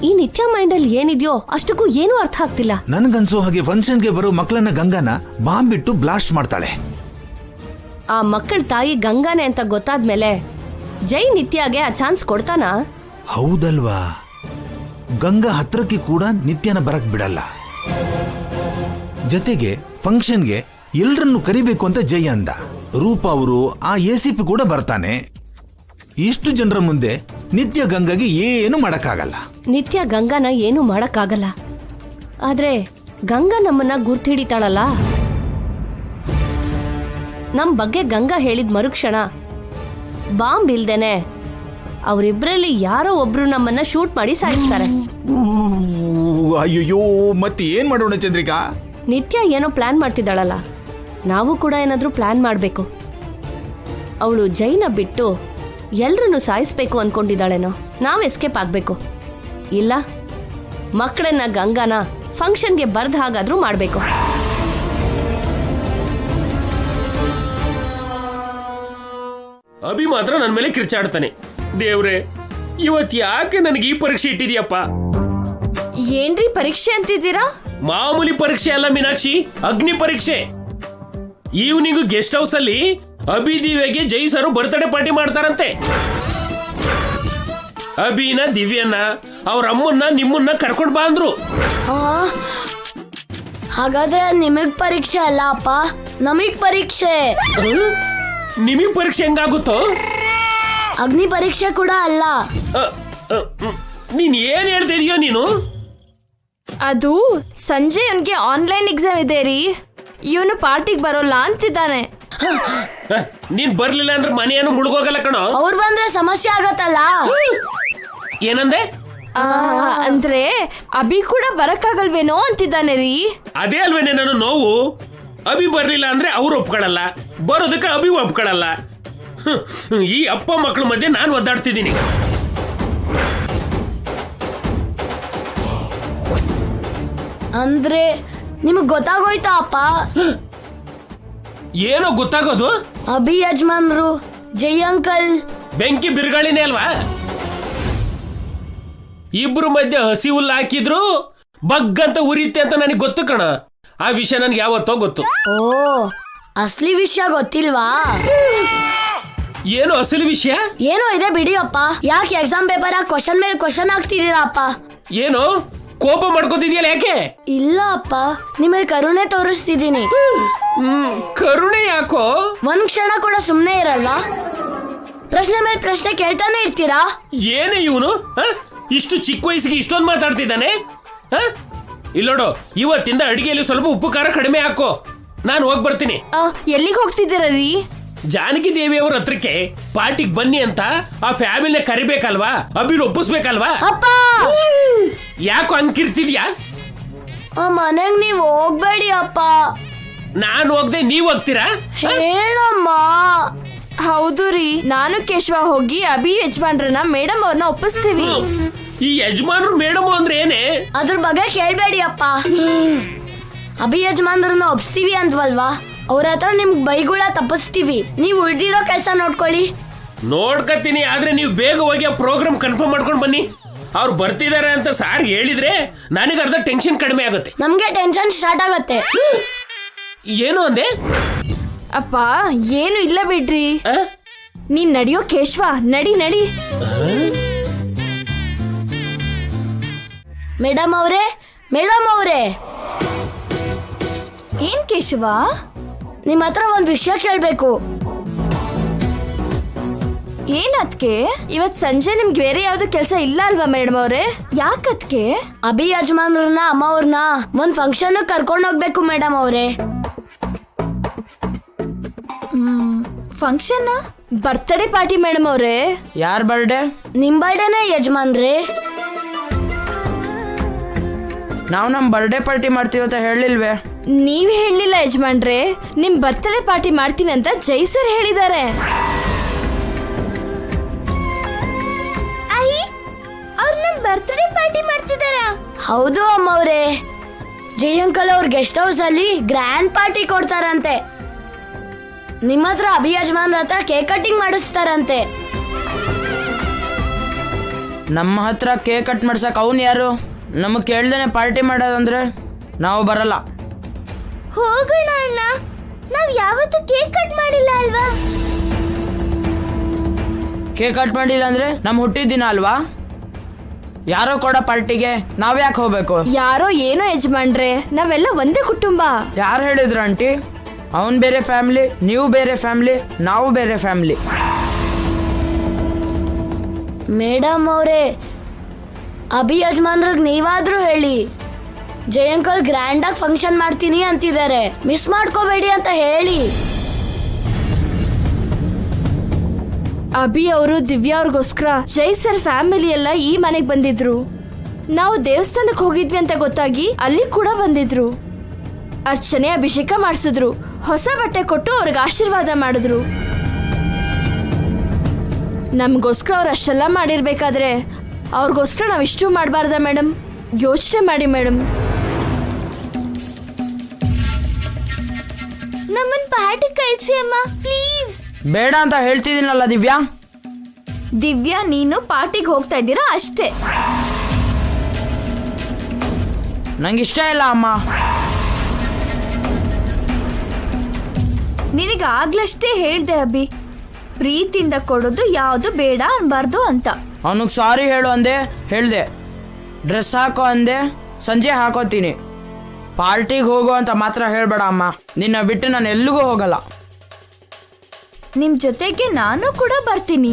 ಈ ನಿತ್ಯ ಮೈಂಡ್ ಅಲ್ಲಿ ಏನಿದೆಯೋ ಅಷ್ಟಕ್ಕೂ ಏನೂ ಅರ್ಥ ಆಗ್ತಿಲ್ಲ. ನನ್ಗನ್ಸೋ ಹಾಗೆ ಫಂಕ್ಷನ್ಗೆ ಬರೋ ಮಕ್ಕಳನ್ನ ಗಂಗಾನ ಬಾಂಬ್ ಬಿಟ್ಟು ಬ್ಲಾಸ್ಟ್ ಮಾಡ್ತಾಳೆ. ಆ ಮಕ್ಕಳ ತಾಯಿ ಗಂಗಾನೆ ಅಂತ ಗೊತ್ತಾದ್ಮೇಲೆ ಜೈ ನಿತ್ಯಗೆ ಆ ಚಾನ್ಸ್ ಕೊಡ್ತಾನಾ? ಹೌದಲ್ವಾ, ಗಂಗಾ ಹತ್ರಕ್ಕೆ ಕೂಡ ನಿತ್ಯನ ಬರಕ್ ಬಿಡಲ್ಲ. ಜೊತೆಗೆ ಫಂಕ್ಷನ್ಗೆ ಎಲ್ರನ್ನು ಕರಿಬೇಕು ಅಂತ ಜೈ ಅಂದ. ರೂಪ ಅವರು ಆ ACP ಕೂಡ ಬರ್ತಾನೆ. ಇಷ್ಟು ಜನರ ಮುಂದೆ ನಿತ್ಯ ಗಂಗಾಗಿ ಏನು ಮಾಡಕ್ಕಾಗಲ್ಲ. ನಿತ್ಯ ಗಂಗಾನ ಏನು ಮಾಡಕ್ಕಾಗಲ್ಲ. ಆದ್ರೆ ಗಂಗಾ ನಮ್ಮನ್ನ ಗುರ್ತಿಡಿತಾಳಲ್ಲ. ನಮ್ ಬಗ್ಗೆ ಗಂಗಾ ಹೇಳಿದ ಮರುಕ್ಷಣ ಬಾಂಬ್ ಇಲ್ದೇನೆ ಅವರಿಬ್ರಲ್ಲಿ ಯಾರೋ ಒಬ್ರು ನಮ್ಮನ್ನ ಶೂಟ್ ಮಾಡಿ ಸಾಯಿಸ್ತಾರೆ. ಅಯ್ಯೋ, ಮತ್ತೆ ಏನ್ ಮಾಡೋಣ ಚಂದ್ರಿಕಾ? ನಿತ್ಯ ಏನೋ ಪ್ಲಾನ್ ಮಾಡ್ತಿದ್ದಾಳಲ್ಲ, ನಾವು ಕೂಡ ಏನಾದ್ರೂ ಪ್ಲಾನ್ ಮಾಡ್ಬೇಕು. ಅವಳು ಜೈನ ಬಿಟ್ಟು ಎಲ್ರನ್ನು ಸಾಯಿಸ್ಬೇಕು ಅನ್ಕೊಂಡಿದ್ದಾಳೇನೋ. ನಾವ್ ಎಸ್ಕೇಪ್ ಆಗ್ಬೇಕು. ಇಲ್ಲ, ಮಕ್ಕಳನ್ನ ಗಂಗಾನ ಫಂಕ್ಷನ್ಗೆ ಬರ್ದ ಹಾಗಾದ್ರೂ ಮಾಡ್ಬೇಕು. ಅಭಿ ಮಾತ್ರ ನನ್ನ ಮೇಲೆ ಕಿರ್ಚಾಡ್ತಾನೆ. ದೇವ್ರೆ, ಇವತ್ ಯಾಕೆ ನನಗೆ ಈ ಪರೀಕ್ಷೆ ಇಟ್ಟಿದ್ಯಪ್ಪ? ಏನ್ರಿ ಪರೀಕ್ಷೆ ಅಂತಿದ್ದೀರಾ? ಮಾಮೂಲಿ ಪರೀಕ್ಷೆ ಅಲ್ಲ ಮೀನಾಕ್ಷಿ, ಅಗ್ನಿ ಪರೀಕ್ಷೆ. ಈವ್ನಿಂಗ್ ಗೆಸ್ಟ್ ಹೌಸ್ ಅಲ್ಲಿ ಅಭಿ ದಿವ್ಯಗೆ ಜೈ ಸರ್ ಬರ್ತ್ಡೇ ಪಾರ್ಟಿ ಮಾಡ್ತಾರಂತೆ. ಅಭಿನ ದಿವ್ಯನ ಅವ್ರ ಅಮ್ಮನ್ನ ನಿಮ್ಮನ್ನ ಕರ್ಕೊಂಡ್ ಬಾ ಅಂದ್ರು. ಹಾಗಾದ್ರೆ ನಿಮಗ್ ಪರೀಕ್ಷೆ ಅಲ್ಲ ಅಪ್ಪ, ನಮಗ್ ಪರೀಕ್ಷೆ. ನಿಮಗ್ ಪರೀಕ್ಷೆ ಹೆಂಗಾಗುತ್ತೋ? ಅಗ್ನಿ ಪರೀಕ್ಷೆ ಕೂಡ ಅಲ್ಲ. ನೀನ್ ಏನ್ ಹೇಳ್ತಿದ್ಯೋ ನೀನು? ಅದು ಸಂಜೆ ಅವನ್ಗೆ ಆನ್ಲೈನ್ ಎಕ್ಸಾಮ್ ಇದೆ ರೀ. ಇವನು ಪಾರ್ಟಿಗೆ ಬರೋಲ್ಲ ಅಂತಿದ್ದಾನೆ. ನೀನ್ ಬರ್ಲಿಲ್ಲ ಅಂದ್ರೆ ಮನೆಯನ್ನು ಮುಳುಗೋಗಲ್ಲ ಕಣೋ. ಅವ್ರು ಬಂದ್ರೆ ಸಮಸ್ಯೆ ಆಗತ್ತಲ್ಲ. ಏನಂದೆ? ಅಂದ್ರೆ ಅಭಿ ಕೂಡ ಬರಕ್ಕಾಗಲ್ವೇನೋ ಅಂತಿದ್ದಾನೆ ರೀ. ಅದೇ ಅಲ್ವೇನೆ ನನ್ನ ನೋವು. ಅಭಿ ಬರ್ಲಿಲ್ಲ ಅಂದ್ರೆ ಅವ್ರು ಒಪ್ಕೊಳಲ್ಲ, ಬರೋದಕ್ಕೆ ಅಭಿ ಒಪ್ಕೊಳಲ್ಲ. ಈ ಅಪ್ಪ ಮಕ್ಕಳ ಮಧ್ಯೆ ನಾನು ಒದ್ದಾಡ್ತಿದ್ದೀನಿ. ಅಂದ್ರೆ ನಿಮಗ್ ಗೊತ್ತಾಗೋಯ್ತಾ ಅಪ್ಪ? ಏನೋ ಗೊತ್ತಾಗೋದು? ಅಭಿ ಯಜಮಾನ್ರು ಜೈ ಅಂಕಲ್ ಬೆಂಕಿ ಬಿರುಗಾಳಿನೇ ಅಲ್ವಾ? ಇಬ್ರು ಮಧ್ಯೆ ಹಸಿ ಹುಲ್ಲು ಹಾಕಿದ್ರು ಬಗ್ಗಂತ ಉರಿಯುತ್ತೆ ಅಂತ ನನಗೆ ಗೊತ್ತು ಕಣ. ಆ ವಿಷಯ ನನ್ಗೆ ಯಾವತ್ತೋ ಗೊತ್ತು. ಓ, ಅಸ್ಲಿ ವಿಷಯ ಗೊತ್ತಿಲ್ವಾ? ಏನು ಅಸಲಿ ವಿಷಯ? ಏನೋ ಇದೆ ಬಿಡಿ ಅಪ್ಪ. ಯಾಕೆ ಎಕ್ಸಾಮ್ ಪೇಪರ್ ಕ್ವಶನ್ ಮೇಲೆ ಕ್ವಶನ್ ಹಾಕ್ತಿದ್ದೀರಾ ಅಪ್ಪ? ಏನು ಕೋಪ ಮಾಡ್ಕೋತಿದ್ಯಲ್ಲ? ಯಾಕೆ? ಇಲ್ಲ ಅಪ್ಪ, ನಿಮಗೆ ಕರುಣೆ ತೋರಿಸ್ತಿದ್ದೀನಿ. ಕರುಣೆ ಯಾಕೋ? ಒಂದ್ ಕ್ಷಣ ಕೂಡ ಸುಮ್ನೆ ಇರಲ್ವಾ? ಪ್ರಶ್ನೆ ಮೇಲೆ ಪ್ರಶ್ನೆ ಕೇಳ್ತಾನೆ ಇರ್ತೀರಾ. ಏನೇ ಇವನು ಇಷ್ಟು ಚಿಕ್ಕ ವಯಸ್ಸಿಗೆ ಇಷ್ಟೊಂದು ಮಾತಾಡ್ತಿದ್ದಾನೆ? ಇಲ್ಲೋಡು, ಇವತ್ತಿಂದ ಅಡಿಗೆಯಲ್ಲಿ ಸ್ವಲ್ಪ ಉಪ್ಪು ಖಾರ ಕಡಿಮೆ ಹಾಕೋ. ನಾನು ಹೋಗಿ ಬರ್ತೀನಿ. ಎಲ್ಲಿಗೆ ಹೋಗ್ತಿದ್ದೀರ ರೀ? ಜಾನಕಿ ದೇವಿ ಅವ್ರ ಹತ್ರಕ್ಕೆ ಪಾರ್ಟಿಗೆ ಬನ್ನಿ ಅಂತ ಆ ಫ್ಯಾಮಿಲಿನ ಕರಿಬೇಕಲ್ವಾ, ಅಭಿನ ಒಪ್ಪಿಸ್ಬೇಕಲ್ವಾ? ಅಪ್ಪ, ಯಾಕೋ ಹಂಗಿರ್ತಿದ್ಯಾ? ಮನೆಗ್ ನೀವ್ ಹೋಗ್ಬೇಡಿ ಅಪ್ಪ. ನಾನು ಹೋಗ್ದೆ ನೀವ್ ಹೋಗ್ತೀರಾ? ಹೇಳಮ್ಮ. ಹೌದು ರೀ, ನಾನು ಕೇಶವ ಹೋಗಿ ಅಭಿ ಯಜಮಾನ್ರನ್ನ ಮೇಡಮ್ ಅವ್ರನ್ನ ಒಪ್ಪಿಸ್ತೀವಿ. ಈ ಯಜಮಾನ್ರು ಮೇಡಮ್ ಅಂದ್ರೆ ಏನೇ? ಅದ್ರ ಬಗ್ಗೆ ಕೇಳ್ಬೇಡಿ ಅಪ್ಪ. ಅಭಿ ಯಜಮಾನ್ರನ್ನ ಒಪ್ಸ್ತೀವಿ ಅಂದ್ವಲ್ವಾ, ಅವ್ರ ಹತ್ರ ನಿಮ್ಗ್ ಬೈಗುಳ ತಪ್ಪಿಸ್ತೀವಿ. ನೀವು ಉಳ್ದಿರೋ ಕೆಲ್ಸ ನೋಡ್ಕೊಳ್ಳಿ. ನೋಡ್ಕತ್ತೀನಿ, ಆದ್ರೆ ನೀವು ಬೇಗ ಹೋಗಿ ಆ ಪ್ರೋಗ್ರಾಮ್ ಕನ್ಫರ್ಮ್ ಮಾಡ್ಕೊಂಡು ಬನ್ನಿ. ಅವ್ರು ಬರ್ತಿದಾರೆ ಅಂತ ಸಾರ್ ಹೇಳಿದ್ರೆ ನನಗೆ ಅರ್ಧ ಟೆನ್ಷನ್ ಕಡಿಮೆ ಆಗುತ್ತೆ. ನಮ್ಗೆ ಟೆನ್ಷನ್ ಸ್ಟಾರ್ಟ್ ಆಗತ್ತೆ. ಏನು ಅಂದೆ? ಅಪ್ಪ ಏನು ಇಲ್ಲ ಬಿಡ್ರಿ. ನೀನ್ ನಡಿಯೋ ಕೇಶವ, ನಡಿ ನಡಿ. ಮೇಡಮ್ ಅವ್ರೆ, ಮೇಡಮ್ ಅವ್ರೆ. ಏನ್ ಕೇಶವ? ನಿಮ್ ಹತ್ರ ಒಂದ್ ವಿಷಯ ಕೇಳ್ಬೇಕು. ಏನದ್ಕೆ? ಇವತ್ ಸಂಜೆ ನಿಮ್ಗೆ ಬೇರೆ ಯಾವ್ದು ಕೆಲ್ಸ ಇಲ್ಲ ಅಲ್ವಾ ಮೇಡಮ್ ಅವ್ರೆ? ಯಾಕದ್ಕೆ? ಅಭಿ ಯಜಮಾನ್ರನ್ನ ಅಮ್ಮ ಅವ್ರನ್ನ ಒಂದ್ ಫಂಕ್ಷನ್ ಕರ್ಕೊಂಡ್ ಹೋಗ್ಬೇಕು ಮೇಡಮ್ ಅವ್ರೆ. ಫಂಕ್ಷನ್? ಬರ್ತ್ಡೇ ಪಾರ್ಟಿ ಮೇಡಮ್ ಅವ್ರೆ. ಯಾರ್ ಬರ್ಡೇ? ನಿಮ್ ಬರ್ಡೇನೆ ಯಜಮಾನ್ರೆ. ನಾವು ನಮ್ ಬರ್ಡೇ ಪಾರ್ಟಿ ಮಾಡ್ತೀವಿ ಅಂತ ಹೇಳಿಲ್ವೇ? ನೀವ್ ಹೇಳಿಲ್ಲ ಯಜಮಾನ್ರೆ. ನಿಮ್ ಬರ್ತ್ಡೇ ಪಾರ್ಟಿ ಮಾಡ್ತೀನಿ ಅಂತ ಜೈ ಸರ್ ಹೇಳಿದ್ದಾರೆ. ಅವ್ರು ನಮ್ ಬರ್ತ್ಡೇ ಪಾರ್ಟಿ ಮಾಡ್ತಿದಾರಾ? ಹೌದು ಅಮ್ಮವ್ರೆ. ಜೈ ಅಂಕಲ್ ಅವ್ರ ಗೆಸ್ಟ್ ಹೌಸ್ ಅಲ್ಲಿ ಗ್ರ್ಯಾಂಡ್ ಪಾರ್ಟಿ ಕೊಡ್ತಾರಂತೆ. ನಿಮ್ಮ ಹತ್ರ ಅಭಿ ಯಜಮಾನ್ ಹತ್ರ ಕೇಕ್ ಕಟಿಂಗ್ ಮಾಡಿಸ್ತಾರಂತೆ. ನಮ್ಮ ಹತ್ರ ಕೇಕ್ ಕಟ್ ಮಾಡ್ಸಕ್ ಅವನು ಯಾರು? ನಮಗೆ ಕೇಳ್ದೇನೆ ಪಾರ್ಟಿ ಮಾಡೋದಂದ್ರೆ ನಾವು ಬರಲ್ಲ. ಹೋಗೋಣ ಅಣ್ಣ, ನಾವ್ ಯಾವತ್ತೂ ಕೇಕ್ ಕಟ್ ಮಾಡಿಲ್ಲ ಅಲ್ವಾ? ಕೇಕ್ ಕಟ್ ಮಾಡಿಲ್ಲ ಅಂದ್ರೆ ನಮ್ಮ ಹುಟ್ಟಿದ ದಿನ ಅಲ್ವಾ? ಯಾರೋ ಕೊಡೋ ಪಾರ್ಟಿಗೆ ನಾವ್ಯಾಕೆ ಹೋಗ್ಬೇಕು? ಯಾರೋ ಏನೋ ಯಜಮಾನ್ರೆ, ನಾವೆಲ್ಲ ಒಂದೇ ಕುಟುಂಬ. ಯಾರು ಹೇಳಿದ್ರು ಆಂಟಿ? ಅವನ್ ಬೇರೆ ಫ್ಯಾಮಿಲಿ, ನೀವು ಬೇರೆ ಫ್ಯಾಮಿಲಿ, ನಾವು ಬೇರೆ ಫ್ಯಾಮಿಲಿ. ಮೇಡಮ್ ಅವರೇ, ಅಭಿ ಯಜಮಾನ್ರಿಗೆ ನೀವಾದ್ರೂ ಹೇಳಿ, ಜೈ ಅಂಕಲ್ ಗ್ರ್ಯಾಂಡ್ ಆಗಿ ಫಂಕ್ಷನ್ ಮಾಡ್ತೀನಿ ಅಂತಿದ್ದಾರೆ, ಮಿಸ್ ಮಾಡ್ಕೋಬೇಡಿ ಅಂತ ಹೇಳಿ. ಅಭಿ ಅವರು ದಿವ್ಯಾ ಅವ್ರಿಗೋಸ್ಕರ ಜೈ ಸರ್ ಫ್ಯಾಮಿಲಿ ಎಲ್ಲ ಈ ಮನೆಗೆ ಬಂದಿದ್ರು. ನಾವು ದೇವಸ್ಥಾನಕ್ಕೆ ಹೋಗಿದ್ವಿ ಅಂತ ಗೊತ್ತಾಗಿ ಅಲ್ಲಿ ಕೂಡ ಬಂದಿದ್ರು. ಅರ್ಚನೆ ಅಭಿಷೇಕ ಮಾಡಿಸಿದ್ರು, ಹೊಸ ಬಟ್ಟೆ ಕೊಟ್ಟು ಅವ್ರಿಗೆ ಆಶೀರ್ವಾದ ಮಾಡಿದ್ರು. ನಮಗೋಸ್ಕರ ಅವ್ರು ಅಷ್ಟೆಲ್ಲ ಮಾಡಿರ್ಬೇಕಾದ್ರೆ ಅವ್ರಿಗೋಸ್ಕರ ನಾವು ಇಷ್ಟು ಮಾಡಬಾರ್ದ ಮೇಡಮ್? ಯೋಚನೆ ಮಾಡಿ ಮೇಡಮ್. ನಮ್ಮನ್ ಪಾರ್ಟಿ ಕಳ್ಸಿ ಅಮ್ಮ ಪ್ಲೀಸ್. ಬೇಡ ಅಂತ ಹೇಳ್ತಿದ್ದೀನಲ್ಲ ದಿವ್ಯಾ. ದಿವ್ಯಾ, ನೀನು ಪಾರ್ಟಿಗೆ ಹೋಗ್ತಾ ಇದ್ದೀರಾ ಅಷ್ಟೇ. ನಂಗೆ ಇಷ್ಟ ಇಲ್ಲ ಅಮ್ಮ. ನಿನಗೆ ಆಗ್ಲಷ್ಟೇ ಹೇಳ್ದೆ ಅಭಿ, ಪ್ರೀತಿಯಿಂದ ಕೊಡೋದು ಯಾವುದು ಬೇಡ ಅನ್ಬಾರ್ದು ಅಂತ. ಅವನಿಗೆ ಸಾರಿ ಹೇಳು ಅಂದೆ, ಹೇಳ್ದೆ. ಡ್ರೆಸ್ ಹಾಕೋ ಅಂದೆ, ಸಂಜೆ ಹಾಕೋತೀನಿ. ಪಾರ್ಟಿಗೆ ಹೋಗೋ ಅಂತ ಮಾತ್ರ ಹೇಳ್ಬೇಡ ಅಮ್ಮ. ನಿನ್ನ ಬಿಟ್ಟು ನಾನು ಎಲ್ಲಿಗೂ ಹೋಗಲ್ಲ. ನಿಮ್ ಜೊತೆಗೆ ನಾನು ಕೂಡ ಬರ್ತೀನಿ.